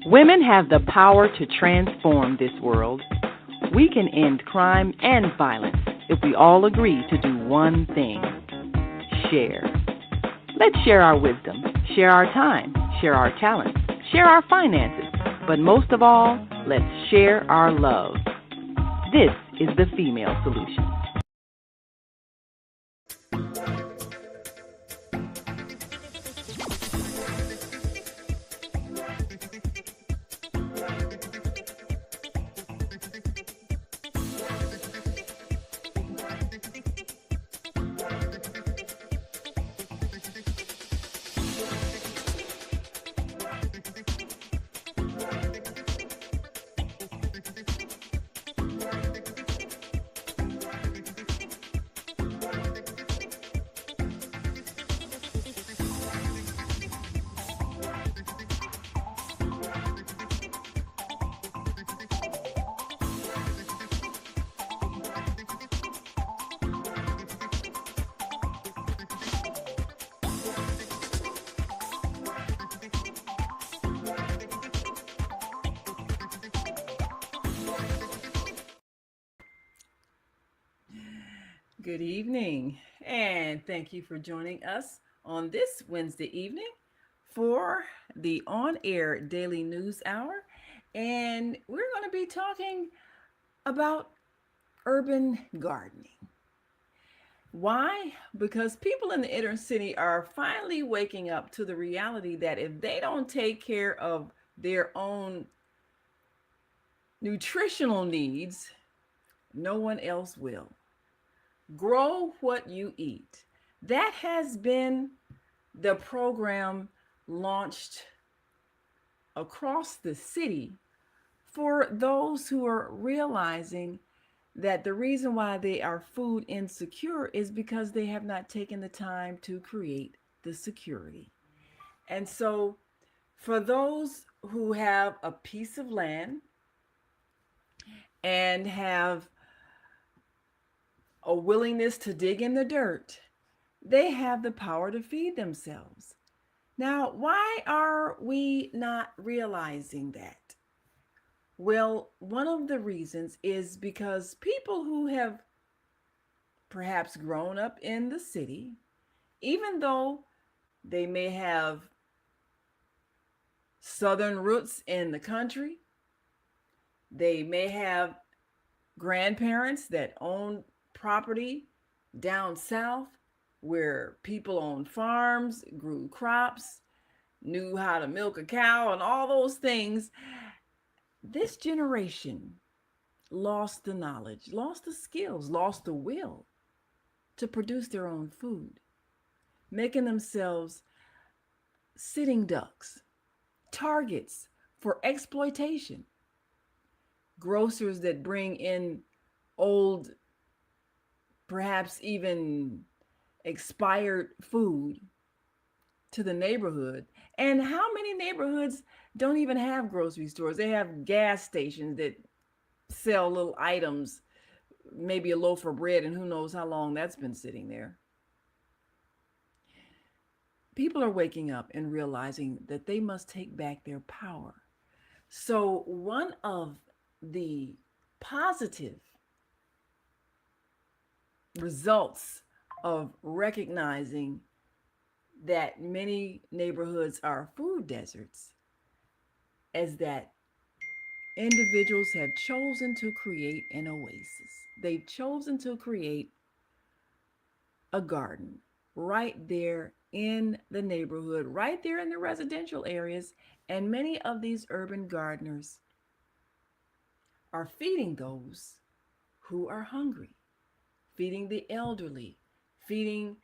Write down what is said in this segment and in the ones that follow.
Women have the power to transform this world. We can end crime and violence if we all agree to do one thing: share. Let's share our wisdom, share our time, share our talents, share our finances, but most of all, let's share our love. This is the Female Solution. Good evening, and thank you for joining us on this Wednesday evening for the on air daily news hour. And we're going to be talking about urban gardening. Why? Because people in the inner city are finally waking up to the reality that if they don't take care of their own nutritional needs, no one else will. Grow what you eat. That has been the program launched across the city for those who are realizing that the reason why they are food insecure is because they have not taken the time to create the security. And so, for those who have a piece of land and have a willingness to dig in the dirt, they have the power to feed themselves. Now, why are we not realizing that? Well, one of the reasons is because people who have perhaps grown up in the city, even though they may have southern roots in the country, they may have grandparents that own property down south where people owned farms, grew crops, knew how to milk a cow, and all those things. This generation lost the knowledge, lost the skills, lost the will to produce their own food, making themselves sitting ducks, targets for exploitation, grocers that bring in old, perhaps even expired food to the neighborhood. And how many neighborhoods don't even have grocery stores? They have gas stations that sell little items, maybe a loaf of bread, and who knows how long that's been sitting there. People are waking up and realizing that they must take back their power. So, one of the positive results of recognizing that many neighborhoods are food deserts is that individuals have chosen to create an oasis. They've chosen to create a garden right there in the neighborhood, right there in the residential areas. And many of these urban gardeners are feeding those who are hungry, feeding the elderly, feeding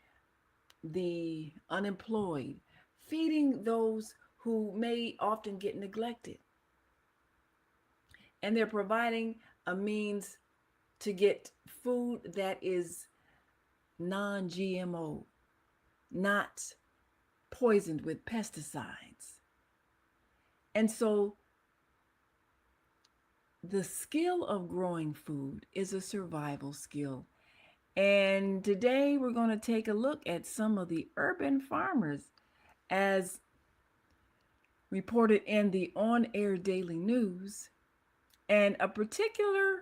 the unemployed, feeding those who may often get neglected. And they're providing a means to get food that is non GMO, not poisoned with pesticides. And so the skill of growing food is a survival skill. And today we're going to take a look at some of the urban farmers as reported in the on-air daily news, and a particular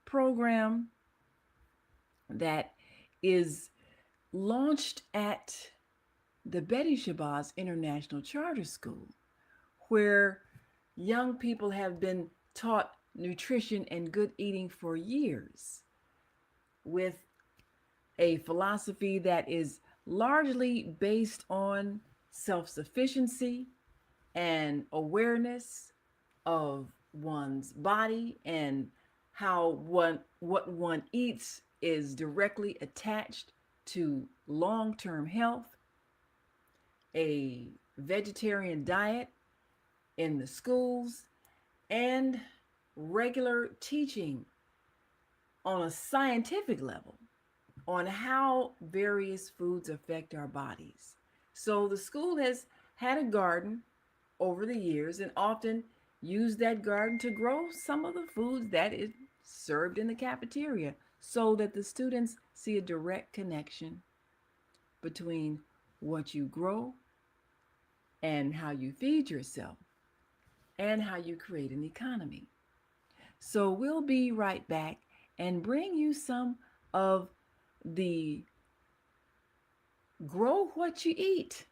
program that is launched at the Betty Shabazz International Charter School, where young people have been taught nutrition and good eating for years with a philosophy that is largely based on self sufficiency and awareness of one's body, and how what one eats is directly attached to long-term health. A vegetarian diet in the schools, and regular teaching on a scientific level on how various foods affect our bodies. So the school has had a garden over the years and often used that garden to grow some of the foods that is served in the cafeteria, so that the students see a direct connection between what you grow and how you feed yourself and how you create an economy. So we'll be right back and bring you some of the Grow What You Eat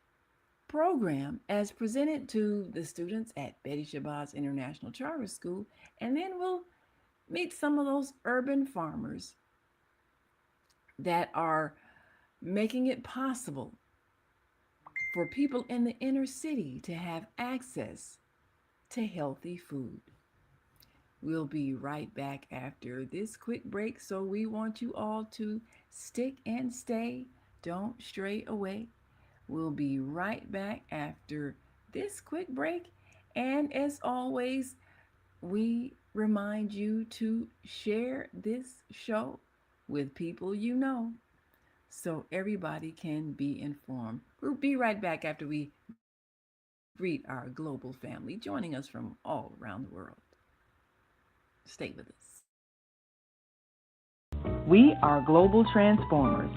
program as presented to the students at Betty Shabazz International Charter School. And then we'll meet some of those urban farmers that are making it possible for people in the inner city to have access to healthy food. We'll be right back after this quick break, so we want you all to stick and stay. Don't stray away. We'll be right back after this quick break. And as always, we remind you to share this show with people you know so everybody can be informed. We'll be right back after we greet our global family joining us from all around the world. Stay with us. We are global transformers,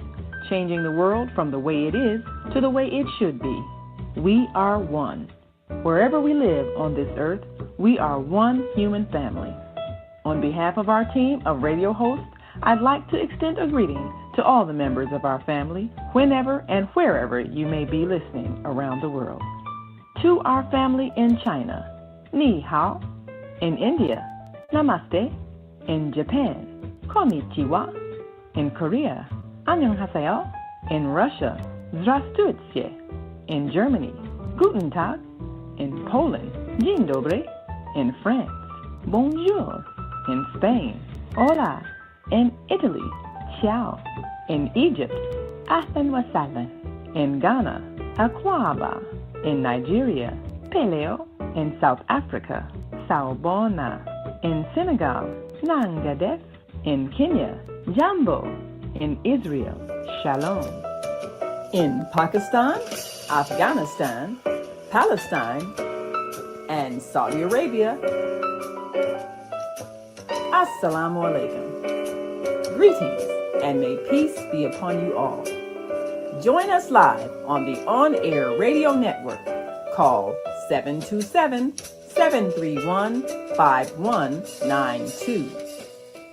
changing the world from the way it is to the way it should be. We are one. Wherever we live on this earth, we are one human family. On behalf of our team of radio hosts, I'd like to extend a greeting to all the members of our family, whenever and wherever you may be listening around the world. To our family in China, Ni Hao. In India, Namaste. In Japan, Konnichiwa. In Korea, Annyeonghaseyo. In Russia, Здравствуйте. In Germany, Guten Tag. In Poland, Dzień dobry. In France, Bonjour. In Spain, Hola. In Italy, Ciao. In Egypt, Ahlan wa sahlan. In Ghana, Akwaba. In Nigeria, Peleo. In South Africa, Sawubona. In Senegal, Nangadef. In Kenya, Jambo. In Israel, Shalom. In Pakistan, Afghanistan, Palestine, and Saudi Arabia, Assalamu alaikum. Greetings, and may peace be upon you all. Join us live on the on-air radio network. Call 727-731-5192.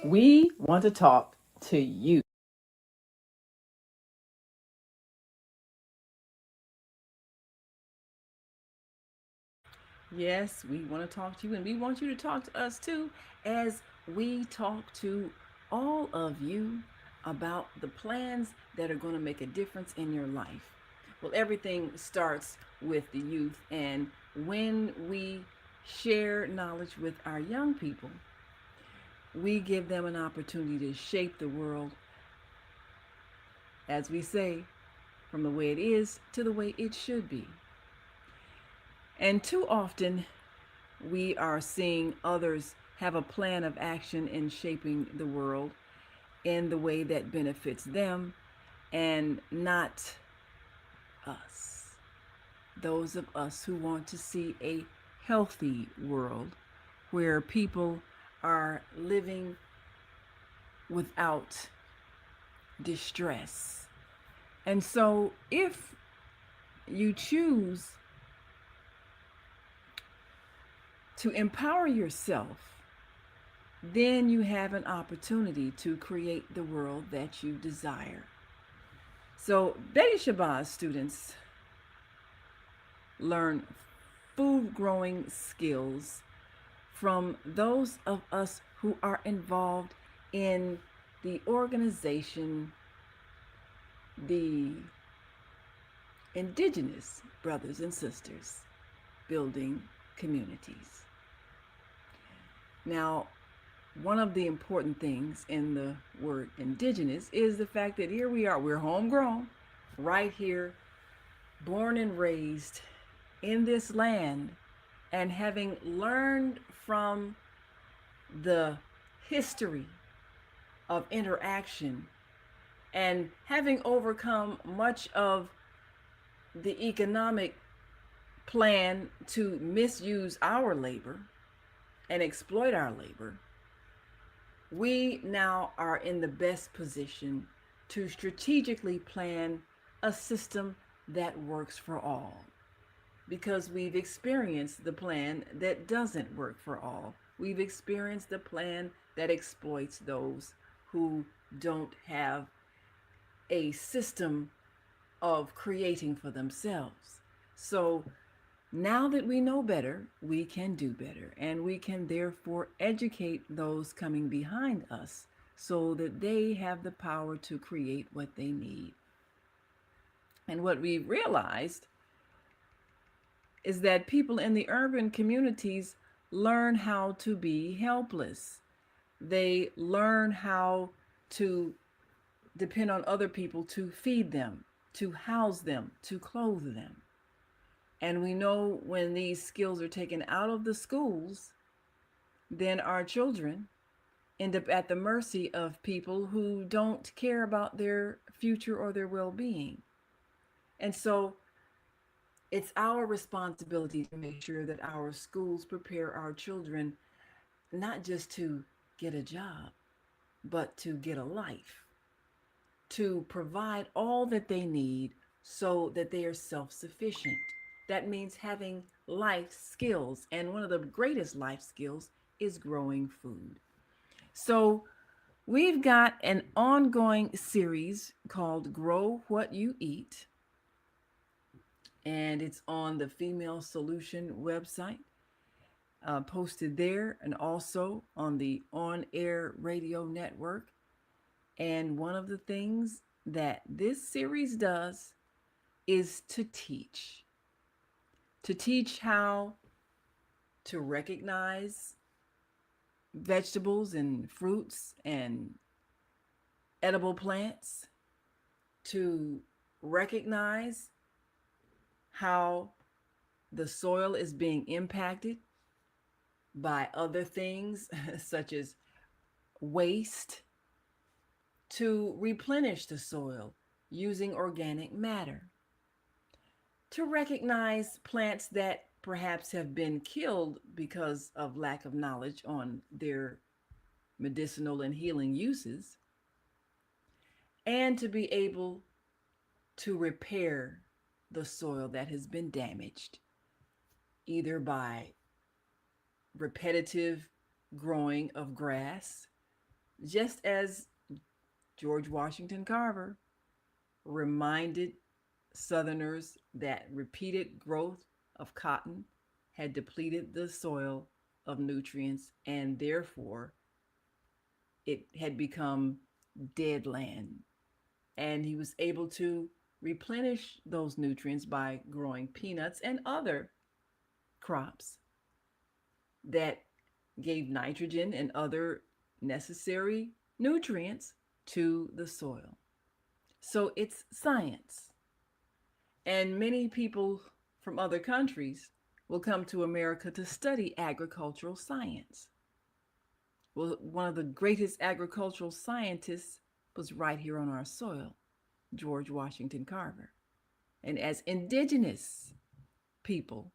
We want to talk to you. Yes, we want to talk to you, and we want you to talk to us too, as we talk to all of you about the plans that are going to make a difference in your life. Well, everything starts with the youth, and when we share knowledge with our young people, we give them an opportunity to shape the world, as we say, from the way it is to the way it should be. And too often, we are seeing others have a plan of action in shaping the world in the way that benefits them and not us. Those of us who want to see a healthy world where people are living without distress. And so if you choose to empower yourself, then you have an opportunity to create the world that you desire. So, Betty Shabazz students learn food growing skills from those of us who are involved in the organization, the indigenous brothers and sisters building communities. Now, one of the important things in the word indigenous is the fact that here we are, we're homegrown, right here, born and raised in this land, and having learned from the history of interaction and having overcome much of the economic plan to misuse our labor and exploit our labor, we now are in the best position to strategically plan a system that works for all. Because we've experienced the plan that doesn't work for all. We've experienced the plan that exploits those who don't have a system of creating for themselves. So now that we know better, we can do better, and we can therefore educate those coming behind us so that they have the power to create what they need. And what we realized is that people in the urban communities learn how to be helpless. They learn how to depend on other people to feed them, to house them, to clothe them. And we know when these skills are taken out of the schools, then our children end up at the mercy of people who don't care about their future or their well-being. And so it's our responsibility to make sure that our schools prepare our children not just to get a job, but to get a life, to provide all that they need so that they are self-sufficient. That means having life skills. And one of the greatest life skills is growing food. So we've got an ongoing series called Grow What You Eat. And it's on the Female Solution website, posted there, and also on the On Air Radio Network. And one of the things that this series does is to teach how to recognize vegetables and fruits and edible plants, to recognize how the soil is being impacted by other things such as waste, to replenish the soil using organic matter, to recognize plants that perhaps have been killed because of lack of knowledge on their medicinal and healing uses, and to be able to repair the soil that has been damaged, either by repetitive growing of grass, just as George Washington Carver reminded Southerners that repeated growth of cotton had depleted the soil of nutrients, and therefore it had become dead land. And he was able to replenish those nutrients by growing peanuts and other crops that gave nitrogen and other necessary nutrients to the soil. So it's science. And many people from other countries will come to America to study agricultural science. Well, one of the greatest agricultural scientists was right here on our soil, George Washington Carver. And as indigenous people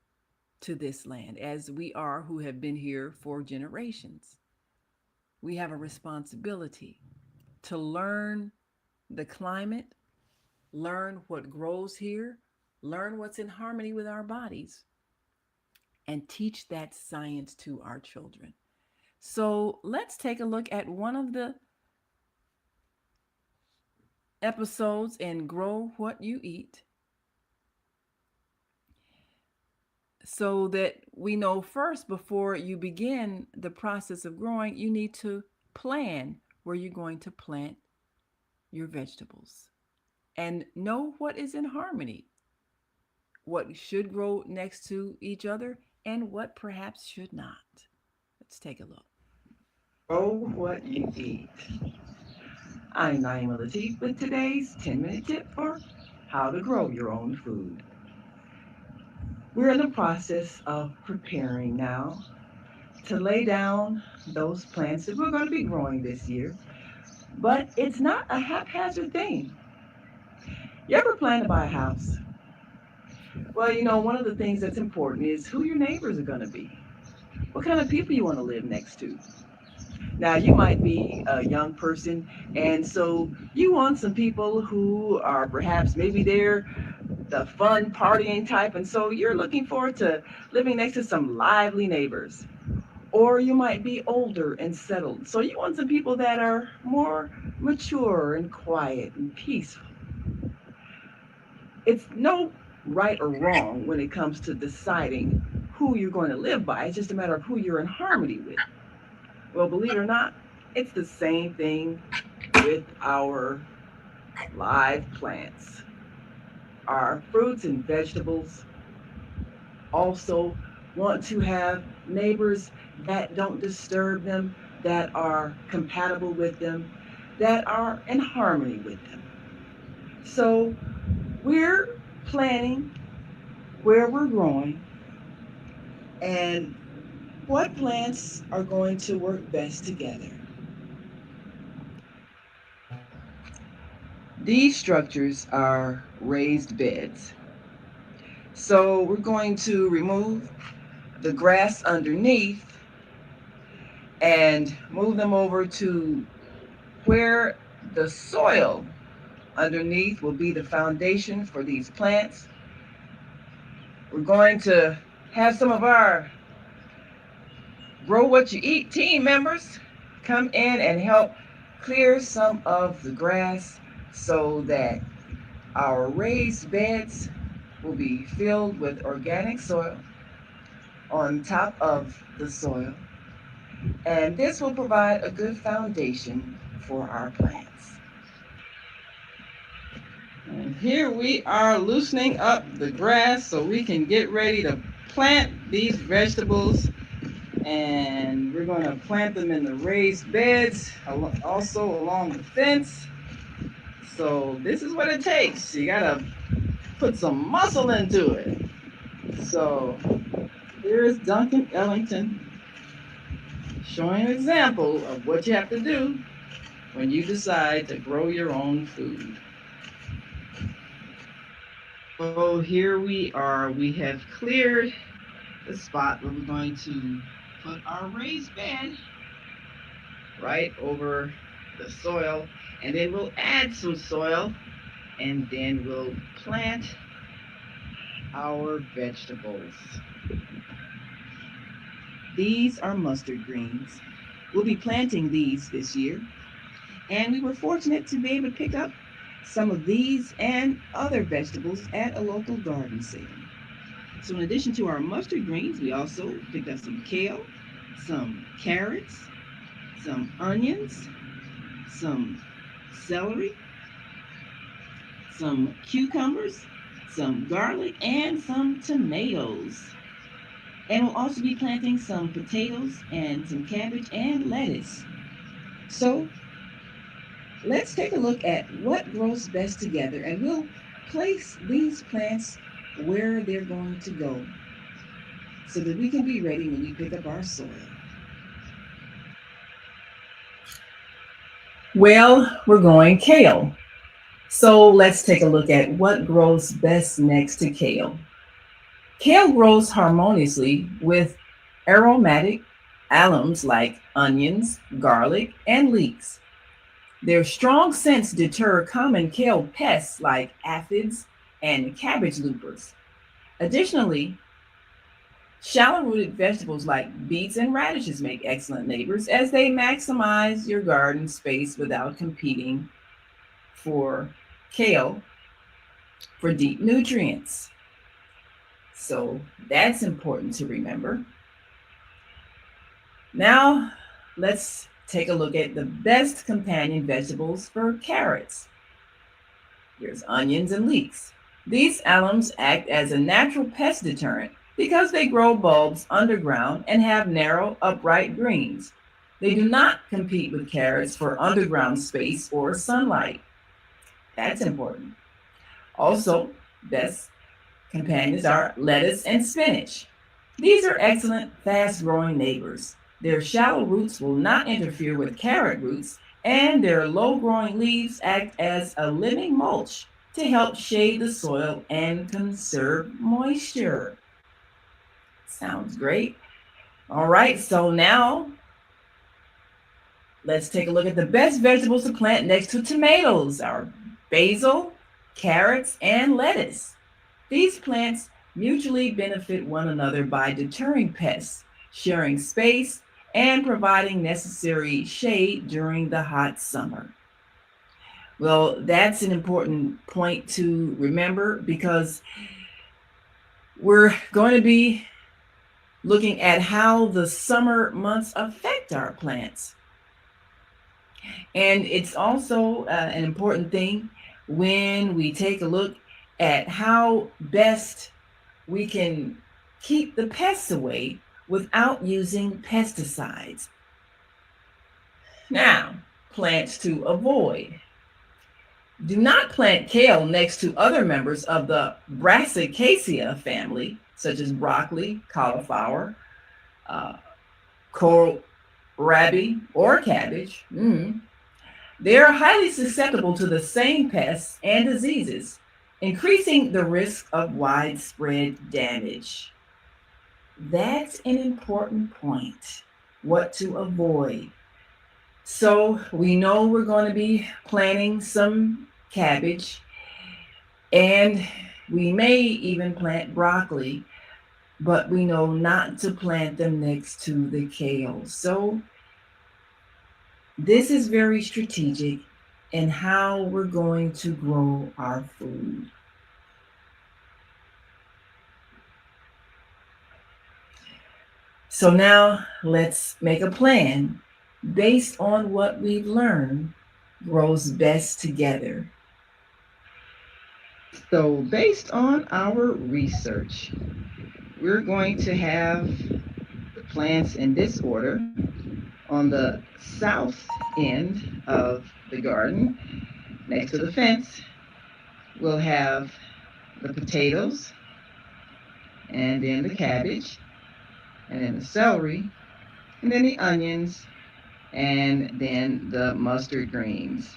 to this land, as we are who have been here for generations, we have a responsibility to learn the climate, learn what grows here, learn what's in harmony with our bodies, and teach that science to our children. So let's take a look at one of the episodes in Grow What You Eat so that we know first, before you begin the process of growing, you need to plan where you're going to plant your vegetables and know what is in harmony, what should grow next to each other, and what perhaps should not. Let's take a look. Grow what you eat. I'm Naima Latif with today's 10-minute tip for how to grow your own food. We're in the process of preparing now to lay down those plants that we're going to be growing this year, but it's not a haphazard thing. You ever plan to buy a house? Well, one of the things that's important is who your neighbors are going to be. What kind of people you want to live next to. Now, you might be a young person, and so you want some people who are perhaps maybe they're the fun partying type, and so you're looking forward to living next to some lively neighbors. Or you might be older and settled, so you want some people that are more mature and quiet and peaceful. It's no right or wrong when it comes to deciding who you're going to live by. It's just a matter of who you're in harmony with. Well, believe it or not, it's the same thing with our live plants. Our fruits and vegetables also want to have neighbors that don't disturb them, that are compatible with them, that are in harmony with them. So we're planning where we're growing and what plants are going to work best together. These structures are raised beds. So we're going to remove the grass underneath and move them over to where the soil underneath will be the foundation for these plants. We're going to have some of our Grow What You Eat team members come in and help clear some of the grass so that our raised beds will be filled with organic soil on top of the soil, and this will provide a good foundation for our plants. And here we are loosening up the grass so we can get ready to plant these vegetables, and we're going to plant them in the raised beds, also along the fence. So this is what it takes. You gotta put some muscle into it. So here's Duncan Ellington showing an example of what you have to do when you decide to grow your own food. So here we are. We have cleared the spot where we're going to put our raised bed right over the soil, and then we'll add some soil, and then we'll plant our vegetables. These are mustard greens. We'll be planting these this year, and we were fortunate to be able to pick up some of these and other vegetables at a local garden sale. So in addition to our mustard greens, we also picked up some kale, some carrots, some onions, some celery, some cucumbers, some garlic, and some tomatoes. And we'll also be planting some potatoes and some cabbage and lettuce. So let's take a look at what grows best together, and we'll place these plants where they're going to go so that we can be ready when we pick up our soil. Well, we're going kale. So let's take a look at what grows best next to kale. Kale grows harmoniously with aromatic alums like onions, garlic, and leeks. Their strong scents deter common kale pests like aphids and cabbage loopers. Additionally, Shallow rooted vegetables like beets and radishes make excellent neighbors as they maximize your garden space without competing for kale for deep nutrients. So that's important to remember. Now, let's take a look at the best companion vegetables for carrots. Here's onions and leeks. These alums act as a natural pest deterrent because they grow bulbs underground and have narrow, upright greens. They do not compete with carrots for underground space or sunlight. That's important. Also, best companions are lettuce and spinach. These are excellent, fast growing neighbors. Their shallow roots will not interfere with carrot roots, and their low growing leaves act as a living mulch to help shade the soil and conserve moisture. Sounds great. All right, so now let's take a look at the best vegetables to plant next to tomatoes our basil, carrots, and lettuce. These plants mutually benefit one another by deterring pests, sharing space, and providing necessary shade during the hot summer. Well, that's an important point to remember because we're going to be looking at how the summer months affect our plants. And it's also an important thing when we take a look at how best we can keep the pests away without using pesticides. Now, plants to avoid. Do not plant kale next to other members of the Brassicaceae family, such as broccoli, cauliflower, uh, kohlrabi, or cabbage. They are highly susceptible to the same pests and diseases, increasing the risk of widespread damage. That's an important point. What to avoid. So we know we're going to be planting some cabbage and we may even plant broccoli, but we know not to plant them next to the kale. So this is very strategic in how we're going to grow our food. So now let's make a plan based on what we've learned grows best together. So, based on our research, we're going to have the plants in this order. On the south end of the garden, next to the fence, we'll have the potatoes, and then the cabbage, and then the celery, and then the onions, and then the mustard greens.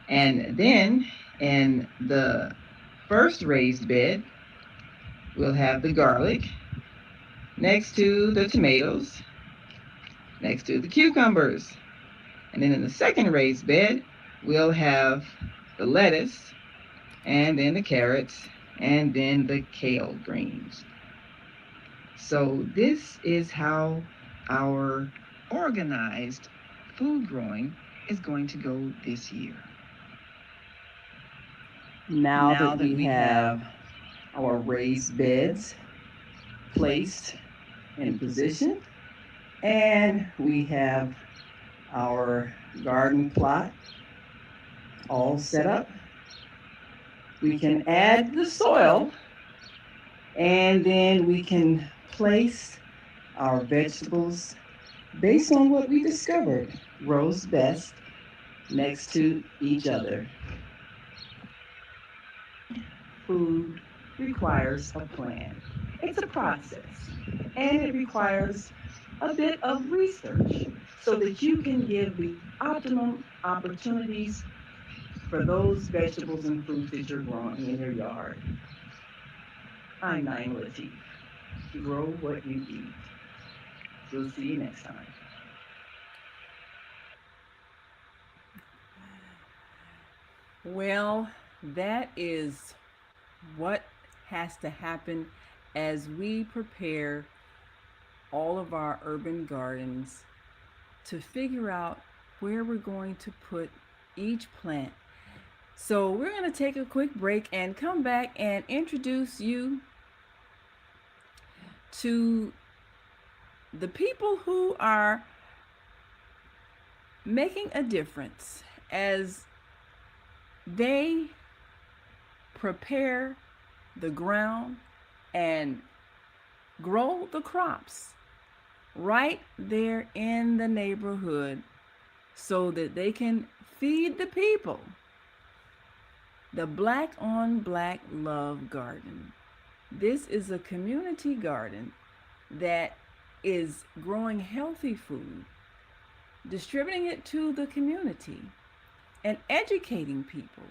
And then in the first raised bed, we'll have the garlic next to the tomatoes, next to the cucumbers. And then in the second raised bed, we'll have the lettuce, and then the carrots, and then the kale greens. So this is how our organized food growing is going to go this year. Now that we have our raised beds placed in position and we have our garden plot all set up, we can add the soil and then we can place our vegetables based on what we discovered grows best next to each other. Food requires a plan. It's a process and it requires a bit of research so that you can give the optimum opportunities for those vegetables and fruits that you're growing in your yard. I'm Naima Latif. Grow what you eat. We'll see you next time. Well, that is what has to happen as we prepare all of our urban gardens to figure out where we're going to put each plant. So we're going to take a quick break and come back and introduce you to the people who are making a difference as they prepare the ground and grow the crops right there in the neighborhood so that they can feed the people. The Black on Black Love Garden. This is a community garden that is growing healthy food, distributing it to the community, and educating people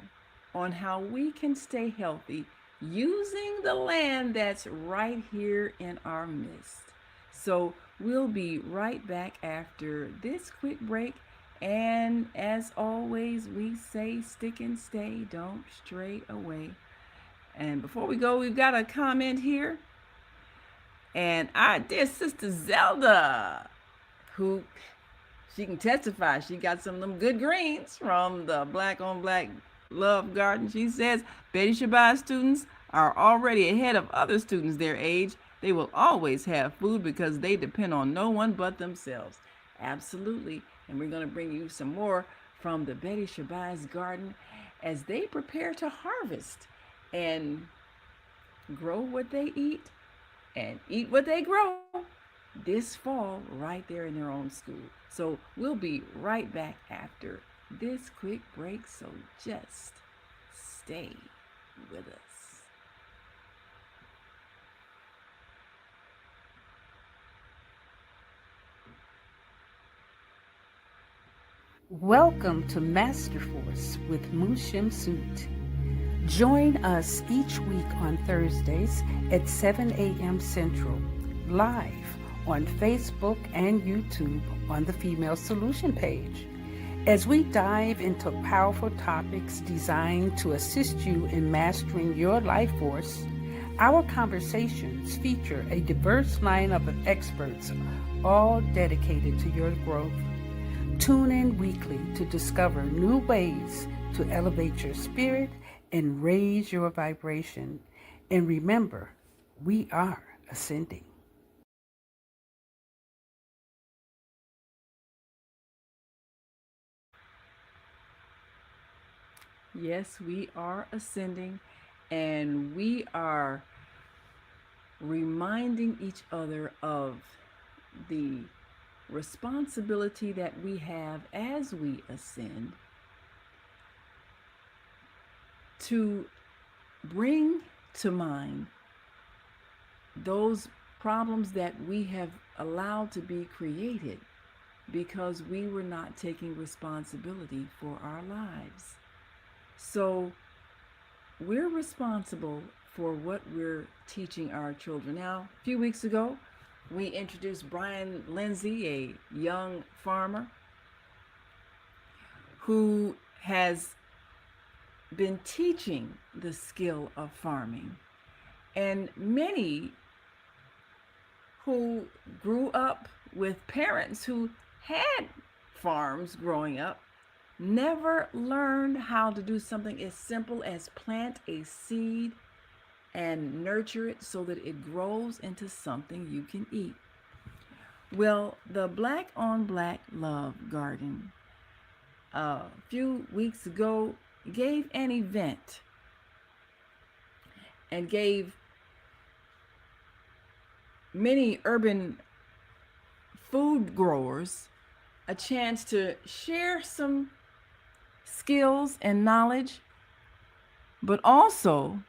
on how we can stay healthy using the land that's right here in our midst. So we'll be right back after this quick break. And as always, we say stick and stay, don't stray away. And before we go, we've got a comment here. And our dear sister Zelda, who she can testify, she got some of them good greens from the Black on Black Love Garden. She says Betty Shabazz students are already ahead of other students their age. They will always have food because they depend on no one but themselves. Absolutely. And we're going to bring you some more from the Betty Shabazz Garden as they prepare to harvest and grow what they eat and eat what they grow this fall right there in their own school. So we'll be right back after this quick break. So just stay with us. Welcome to Master Force with Mushim Suit. Join us each week on Thursdays at 7 a.m. Central, live on Facebook and YouTube on the Female Solution page, as we dive into powerful topics designed to assist you in mastering your life force. Our conversations feature a diverse lineup of experts, all dedicated to your growth. Tune in weekly to discover new ways to elevate your spirit and raise your vibration. And remember, we are ascending. Yes, we are ascending and we are reminding each other of the responsibility that we have as we ascend to bring to mind those problems that we have allowed to be created because we were not taking responsibility for our lives. So we're responsible for what we're teaching our children. Now, a few weeks ago, we introduced Brian Lindsay, a young farmer who has been teaching the skill of farming. And many who grew up with parents who had farms growing up never learned how to do something as simple as plant a seed and nurture it so that it grows into something you can eat. Well, the Black on Black Love Garden a few weeks ago gave an event and gave many urban food growers a chance to share some skills and knowledge, but also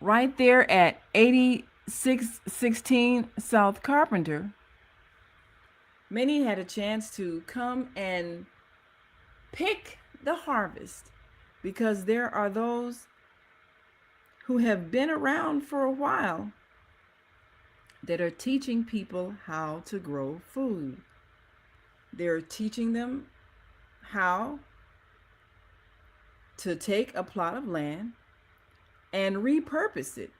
right there at 8616 South Carpenter, many had a chance to come and pick the harvest because there are those who have been around for a while that are teaching people how to grow food. They're teaching them how to take a plot of land and repurpose it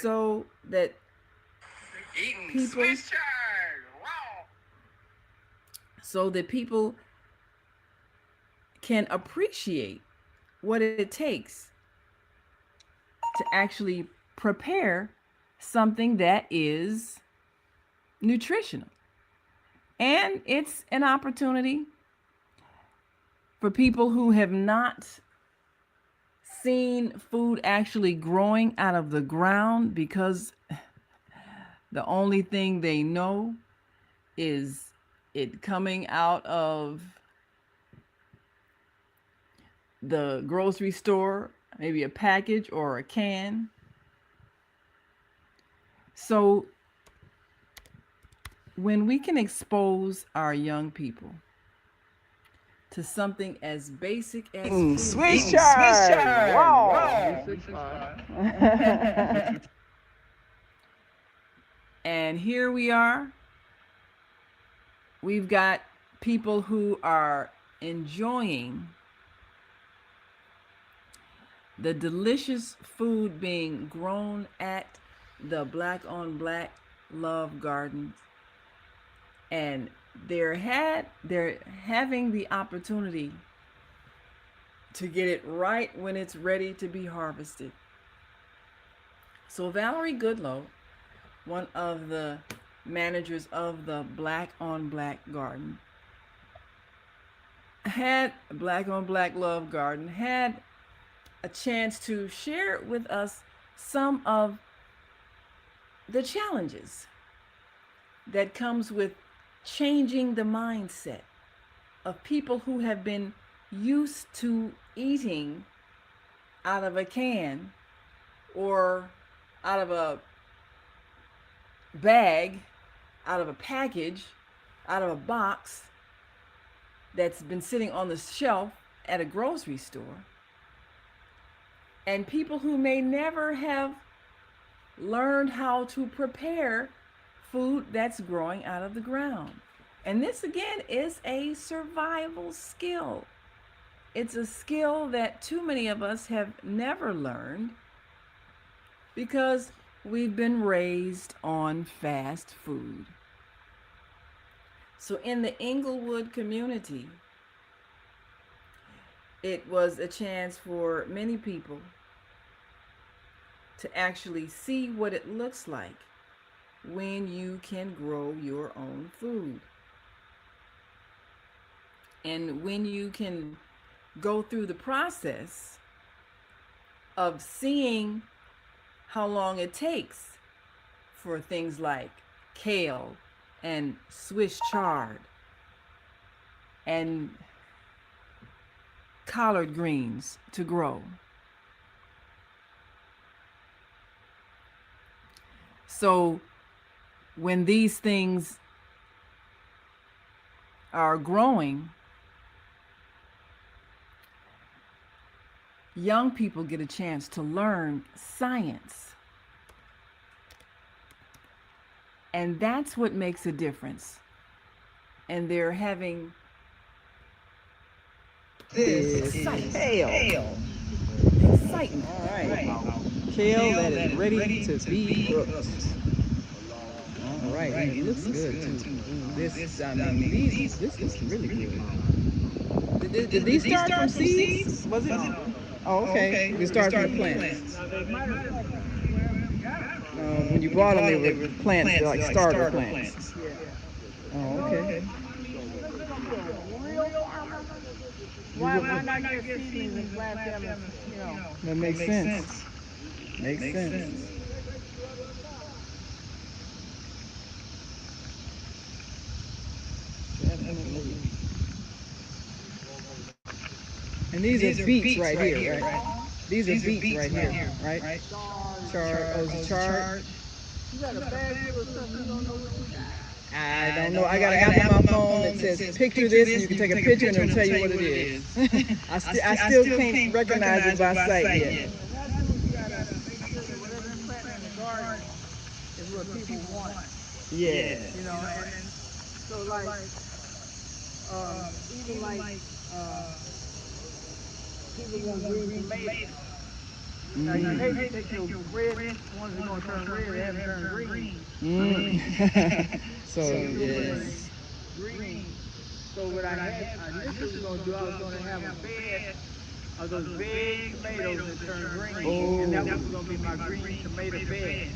so that people so that people can appreciate what it takes to actually prepare something that is nutritional. And it's an opportunity for people who have not seen food actually growing out of the ground because the only thing they know is it coming out of the grocery store, maybe a package or a can. So when we can expose our young people to something as basic as food. Swiss chard. Wow. And here we are. We've got people who are enjoying the delicious food being grown at the Black on Black Love Gardens. And they're having the opportunity to get it right when it's ready to be harvested. So Valerie Goodlow, one of the managers of the Black on Black Garden, had Black on Black Love Garden, had a chance to share with us some of the challenges that comes with changing the mindset of people who have been used to eating out of a can or out of a bag, out of a package, out of a box that's been sitting on the shelf at a grocery store, and people who may never have learned how to prepare food that's growing out of the ground. And this again is a survival skill. It's a skill that too many of us have never learned because we've been raised on fast food. So in the Inglewood community, it was a chance for many people to actually see what it looks like when you can grow your own food. And when you can go through the process of seeing how long it takes for things like kale and Swiss chard and collard greens to grow. So when these things are growing, young people get a chance to learn science. And that's what makes a difference. And they're having This is kale. excitement. All right. Kale that is ready to be cooked. All right, and it looks good too. This looks really good. Did these start from seeds? Was it? Oh, okay. We started from the plants. When you bought them, they were plants, like starter plants. Oh, okay. Why not get seedlings and plant them, That makes sense. Makes sense. Definitely. And these are beets right here, right? These are beets right here, right? Chard. Oh, is it chard? You got a bag full of stuff you don't know what you got. I don't know. I got an app on my phone that says picture this, and you can take a picture and it'll tell you what it is. I still can't recognize it by sight yet. And that's what you gotta make sure that whatever you plant in the garden is what people want. Yeah. And so even like people want green tomatoes. Now you hate to take your red ones that are gonna turn red, they haven't turned green. So So you do it yes. green. So what I initially was gonna do, I was gonna have a bed of those big tomatoes that turn green, and that was gonna be my green tomato bed.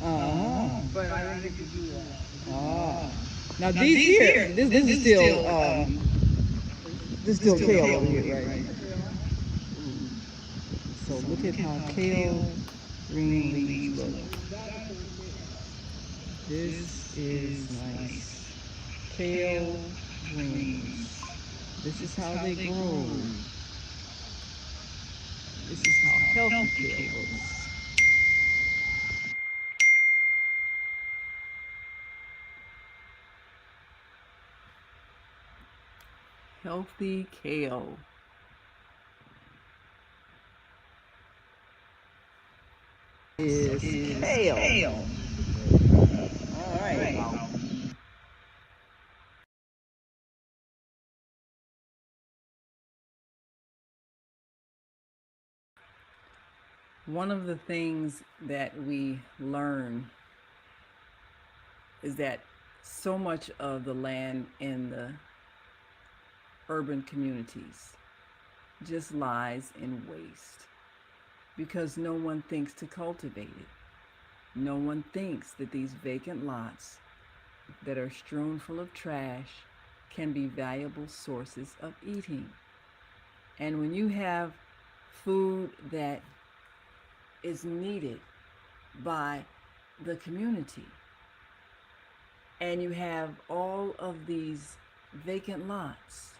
But I didn't get to do that. Now these here, this is still this is still kale over here, right? So look at how kale green leaves look. This is nice. Kale greens. This is how they grow. This is how healthy kale looks. Healthy kale. Is kale. All right. One of the things that we learn is that so much of the land in the urban communities just lies in waste because no one thinks to cultivate it. No one thinks that these vacant lots that are strewn full of trash can be valuable sources of eating. And when you have food that is needed by the community, and you have all of these vacant lots,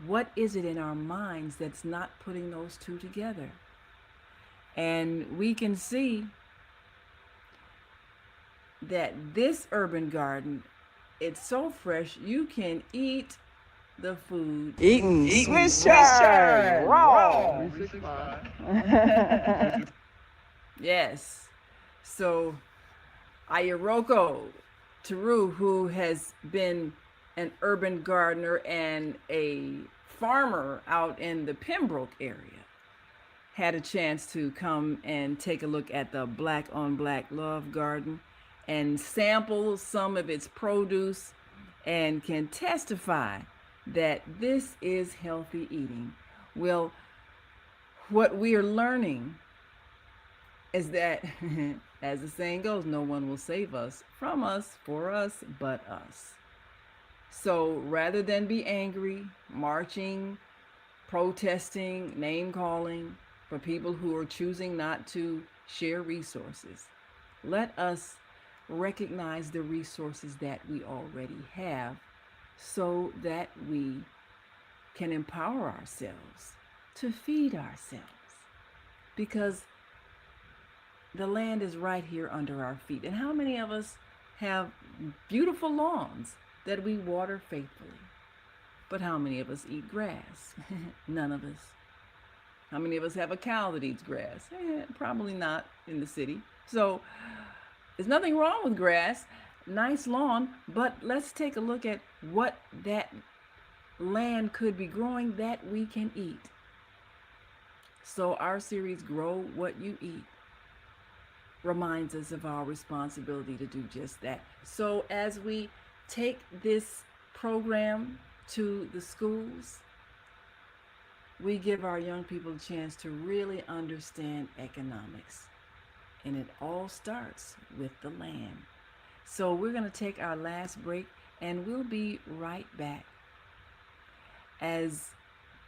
what is it in our minds that's not putting those two together? And we can see that this urban garden, it's so fresh, you can eat the food. Eating Swiss chard raw. Yes. So Ayaroko Teru, who has been an urban gardener and a farmer out in the Pembroke area, had a chance to come and take a look at the Black on Black Love Garden and sample some of its produce and can testify that this is healthy eating. Well, what we are learning is that, as the saying goes, no one will save us from us, for us, but us. So rather than be angry, marching, protesting, name calling for people who are choosing not to share resources, let us recognize the resources that we already have so that we can empower ourselves to feed ourselves. Because the land is right here under our feet. And how many of us have beautiful lawns that we water faithfully? But how many of us eat grass? None of us. How many of us have a cow that eats grass? Probably not in the city. So there's nothing wrong with grass, nice lawn, but let's take a look at what that land could be growing that we can eat. So our series, Grow What You Eat, reminds us of our responsibility to do just that. So as we take this program to the schools, we give our young people a chance to really understand economics. And it all starts with the land. So we're going to take our last break and we'll be right back as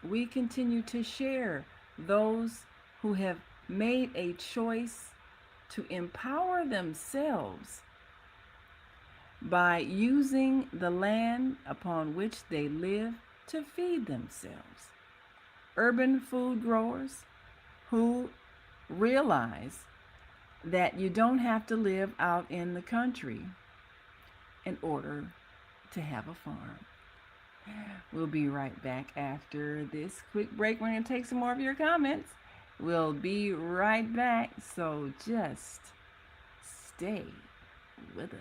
we continue to share those who have made a choice to empower themselves by using the land upon which they live to feed themselves. Urban food growers who realize that you don't have to live out in the country in order to have a farm. We'll be right back after this quick break. We're going to take some more of your comments. We'll be right back, so just stay with us.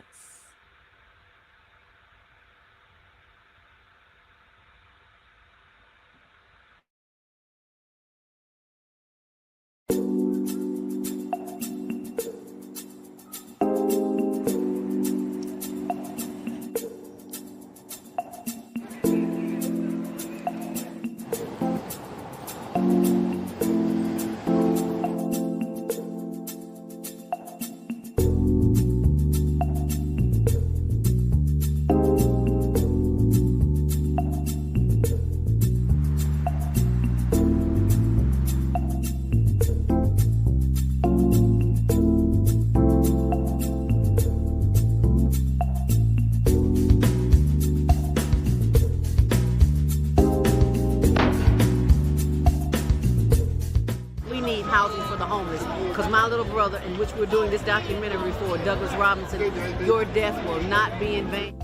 housing for the homeless. Because my little brother, in which we're doing this documentary for, Douglas Robinson, your death will not be in vain.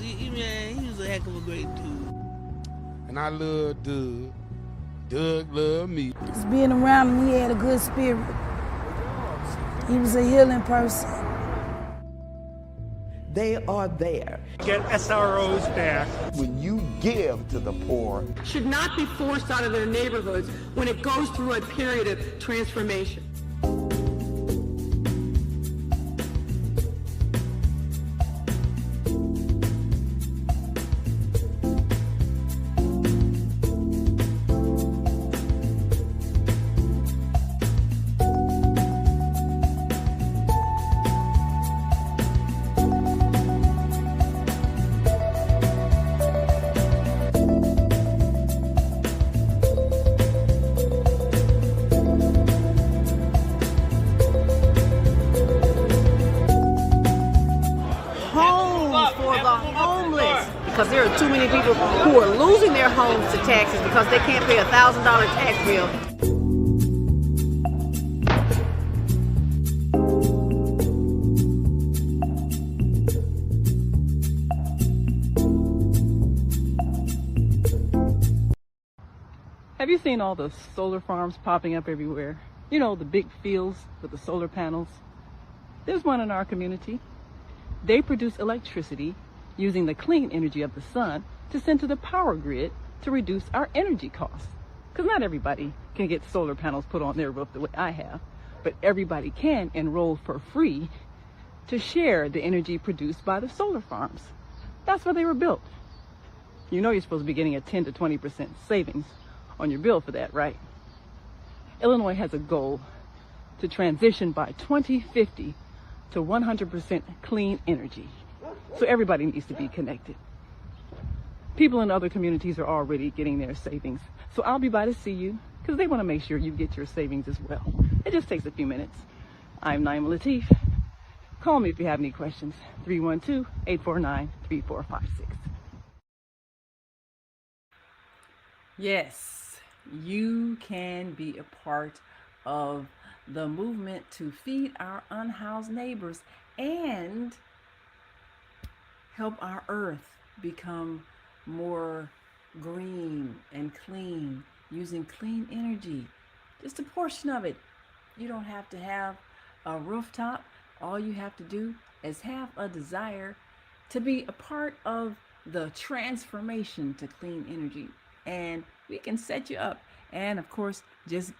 He was a heck of a great dude. And I love Doug. Doug loved me. Just being around him, he had a good spirit. He was a healing person. They are there. Get SROs back. When you give to the poor, should not be forced out of their neighborhoods when it goes through a period of transformation. Because there are too many people who are losing their homes to taxes because they can't pay a $1,000 tax bill. Have you seen all the solar farms popping up everywhere? You know, the big fields with the solar panels. There's one in our community. They produce electricity using the clean energy of the sun to send to the power grid to reduce our energy costs. Because not everybody can get solar panels put on their roof the way I have, but everybody can enroll for free to share the energy produced by the solar farms. That's why they were built. You know you're supposed to be getting a 10 to 20% savings on your bill for that, right? Illinois has a goal to transition by 2050 to 100% clean energy. So everybody needs to be connected. People in other communities are already getting their savings. So I'll be by to see you because they want to make sure you get your savings as well. It just takes a few minutes. I'm Naima Latif. Call me if you have any questions. 312-849-3456. Yes, you can be a part of the movement to feed our unhoused neighbors and help our earth become more green and clean using clean energy. Just a portion of it. You don't have to have a rooftop. All you have to do is have a desire to be a part of the transformation to clean energy. And we can set you up. And of course, just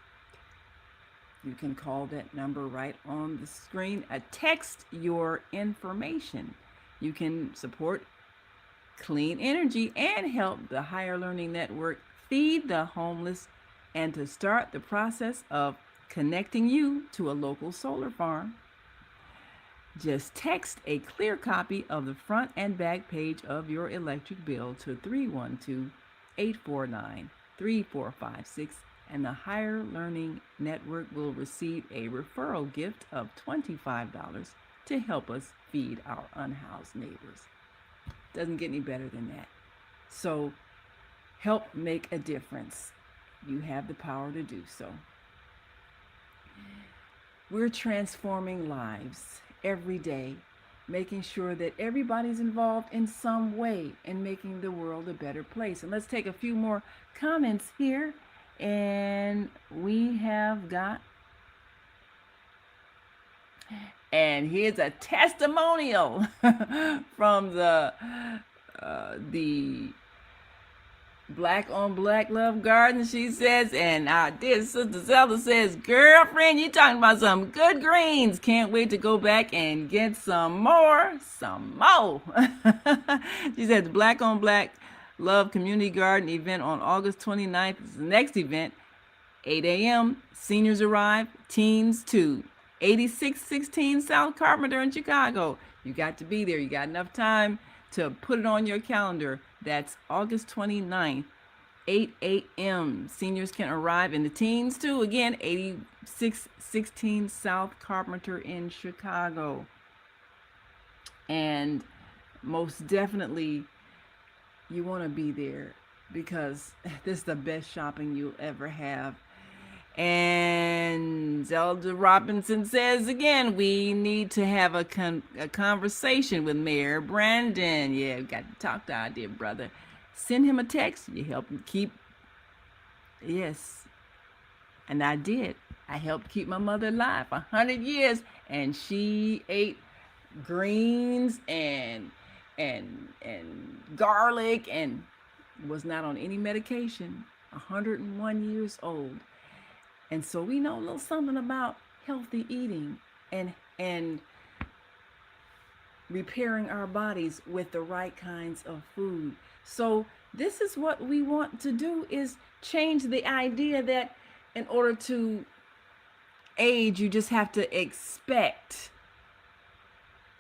you can call that number right on the screen. Text your information. You can support clean energy and help the Higher Learning Network feed the homeless and to start the process of connecting you to a local solar farm. Just text a clear copy of the front and back page of your electric bill to 312-849-3456 and the Higher Learning Network will receive a referral gift of $25 to help us feed our unhoused neighbors. Doesn't get any better than that. So help make a difference. You have the power to do so. We're transforming lives every day, making sure that everybody's involved in some way in making the world a better place. And let's take a few more comments here. And we have got, and here's a testimonial from the Black on Black Love Garden. She says, and our dear sister Zelda says, girlfriend, you talking about some good greens. Can't wait to go back and get some more. She said the Black on Black Love Community Garden event on August 29th is the next event. 8 a.m. Seniors arrive, teens too. 8616 South Carpenter in Chicago. You got to be there. You got enough time to put it on your calendar. That's August 29th, 8 a.m. Seniors can arrive and the teens too. Again, 8616 South Carpenter in Chicago. And most definitely, you want to be there because this is the best shopping you'll ever have. And Elder Robinson says again, we need to have a conversation with Mayor Brandon. Yeah, we got to talk to our dear brother. Send him a text. You help him keep. Yes. And I did. I helped keep my mother alive 100 years. And she ate greens and garlic and was not on any medication. 101 years old. And so we know a little something about healthy eating and repairing our bodies with the right kinds of food. So this is what we want to do, is change the idea that in order to age, you just have to expect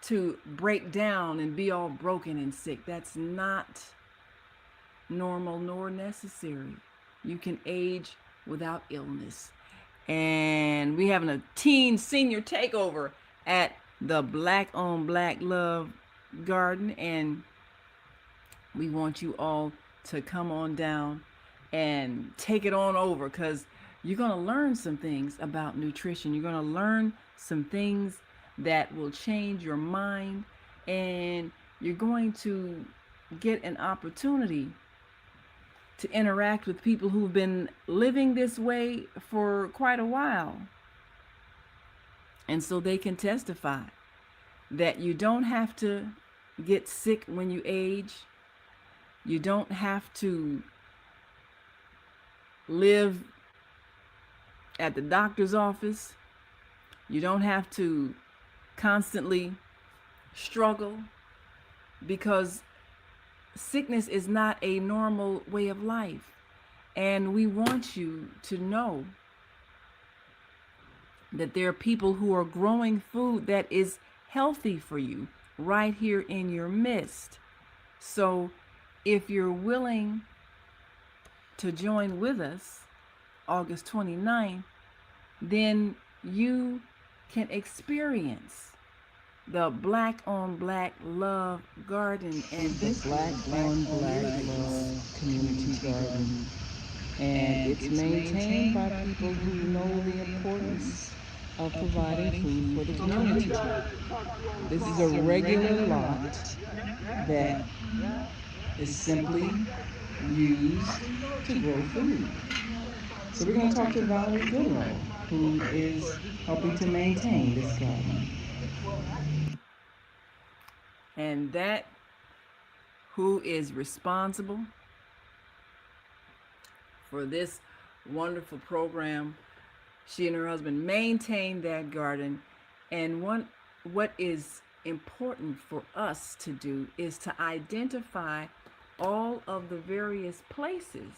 to break down and be all broken and sick. That's not normal nor necessary. You can age without illness. And we having a teen senior takeover at the Black on Black Love Garden, and we want you all to come on down and take it on over, because you're going to learn some things about nutrition. You're going to learn some things that will change your mind, and you're going to get an opportunity to interact with people who've been living this way for quite a while. And so they can testify that you don't have to get sick when you age. You don't have to live at the doctor's office. You don't have to constantly struggle, because sickness is not a normal way of life. And we want you to know that there are people who are growing food that is healthy for you right here in your midst. So if you're willing to join with us August 29th, then you can experience the Black on Black Love Garden and the Black on Black Love Community Garden. And it's maintained by people who know the importance of providing food for the community. This is a regular lot that is simply used to grow food. So we're going to talk to Valerie Goodrow, who is helping to maintain this garden. And that who is responsible for this wonderful program, she and her husband maintain that garden. And what is important for us to do is to identify all of the various places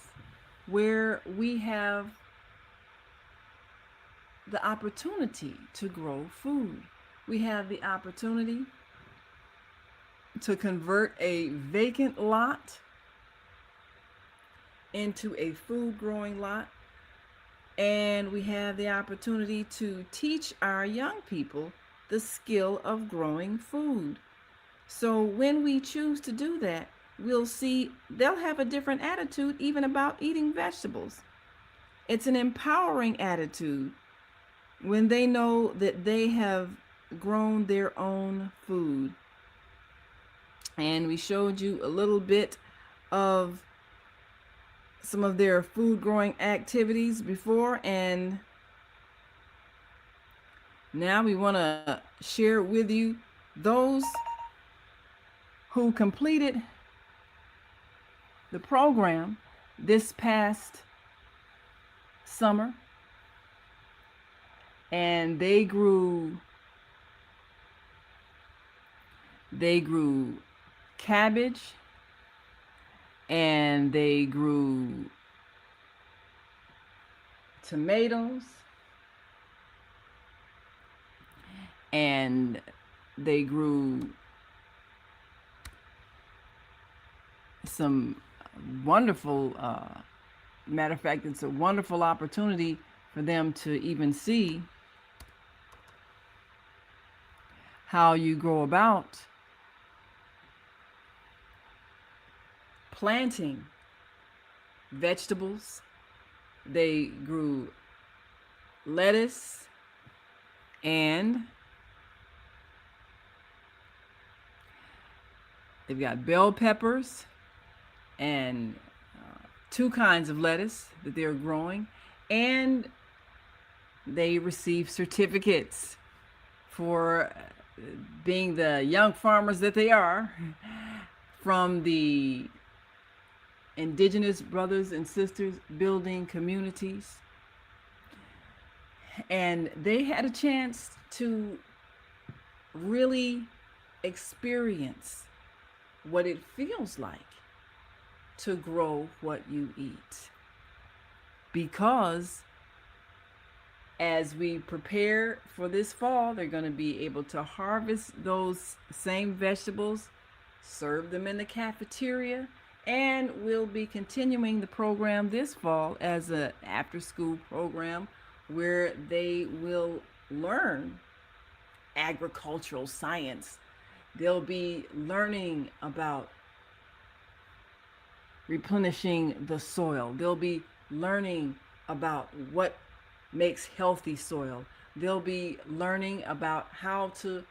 where we have the opportunity to grow food. We have the opportunity to convert a vacant lot into a food growing lot. And we have the opportunity to teach our young people the skill of growing food. So when we choose to do that, we'll see they'll have a different attitude even about eating vegetables. It's an empowering attitude when they know that they have grown their own food. And we showed you a little bit of some of their food growing activities before, and now we want to share with you those who completed the program this past summer, and they grew cabbage, and they grew tomatoes, and they grew some wonderful, matter of fact, it's a wonderful opportunity for them to even see how you go about planting vegetables. They grew lettuce, and they've got bell peppers and 2 kinds of lettuce that they're growing, and they receive certificates for being the young farmers that they are from the Indigenous Brothers and Sisters Building Communities. And they had a chance to really experience what it feels like to grow what you eat. Because as we prepare for this fall, they're going to be able to harvest those same vegetables, serve them in the cafeteria, and we'll be continuing the program this fall as an after-school program where they will learn agricultural science. They'll be learning about replenishing the soil. They'll be learning about what makes healthy soil. They'll be learning about how to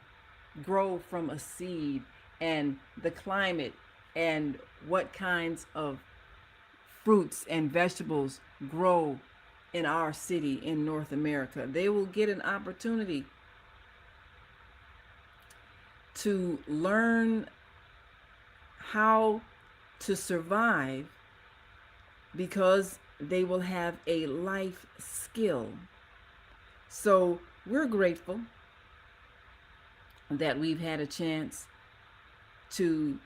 grow from a seed and the climate and what kinds of fruits and vegetables grow in our city in North America. They will get an opportunity to learn how to survive because they will have a life skill. So we're grateful that we've had a chance to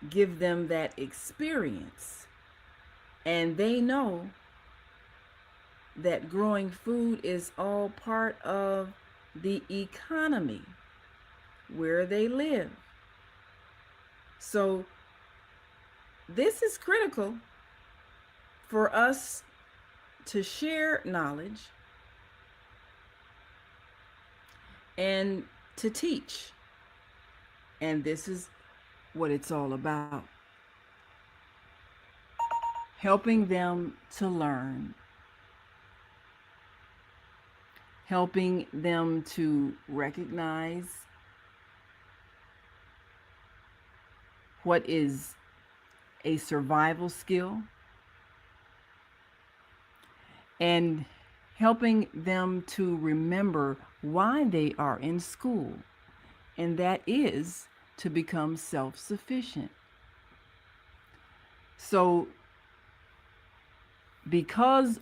give them that experience. And they know that growing food is all part of the economy where they live. So this is critical for us to share knowledge and to teach. And this is what it's all about. Helping them to learn. Helping them to recognize what is a survival skill, and helping them to remember why they are in school, and that is to become self-sufficient. So because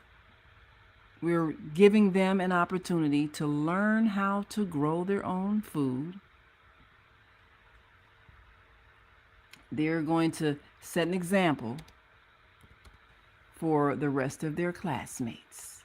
we're giving them an opportunity to learn how to grow their own food, they're going to set an example for the rest of their classmates.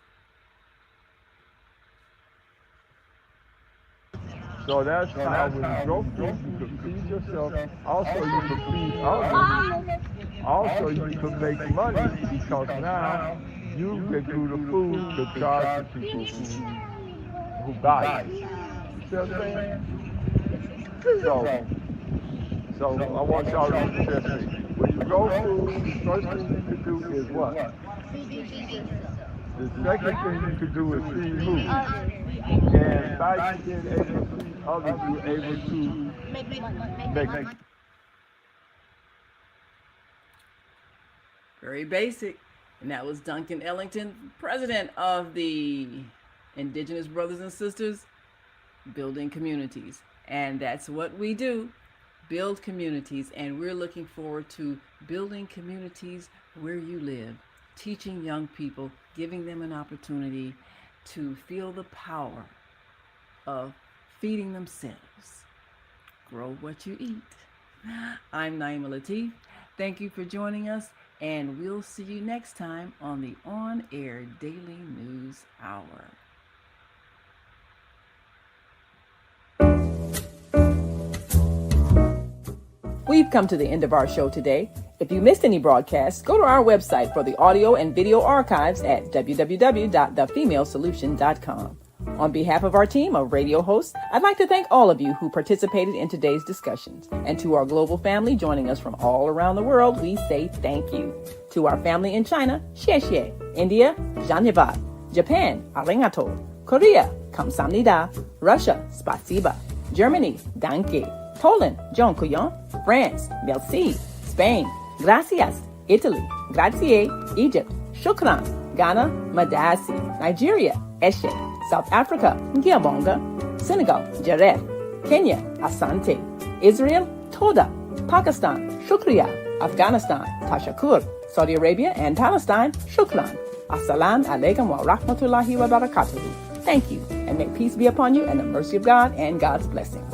So that's how when you grow food, you can feed yourself. Also, you can feed others. Also, you can make money because now you can do the food to charge the people who buy it. You see what I'm saying? So I want y'all to do this. When you grow food, the first thing you can do is what? The second thing you can do is feed who? And by you being able to feed others, you're able to make money. Very basic. And that was Duncan Ellington, president of the Indigenous Brothers and Sisters Building Communities. And that's what we do, build communities. And we're looking forward to building communities where you live, teaching young people, giving them an opportunity to feel the power of feeding themselves. Grow what you eat. I'm Naima Latif. Thank you for joining us, and we'll see you next time on the On Air Daily News Hour. We've come to the end of our show today. If you missed any broadcasts, go to our website for the audio and video archives at www.thefemalesolution.com. On behalf of our team of radio hosts, I'd like to thank all of you who participated in today's discussions. And to our global family joining us from all around the world, we say thank you. To our family in China, xie xie. India, zhanyavad. Japan, arigato. Korea, kamsamnida. Russia, spasiba. Germany, danke. Poland, dziękuję. France, merci. Spain, gracias. Italy, grazie. Egypt, shukran. Ghana, madasi. Nigeria, eshe. South Africa, ngiyabonga. Senegal, jaref. Kenya, asante. Israel, toda. Pakistan, shukriya. Afghanistan, tashakur. Saudi Arabia and Palestine, shukran. Assalamu alaikum wa rahmatullahi wa barakatuhu. Thank you, and may peace be upon you and the mercy of God and God's blessings.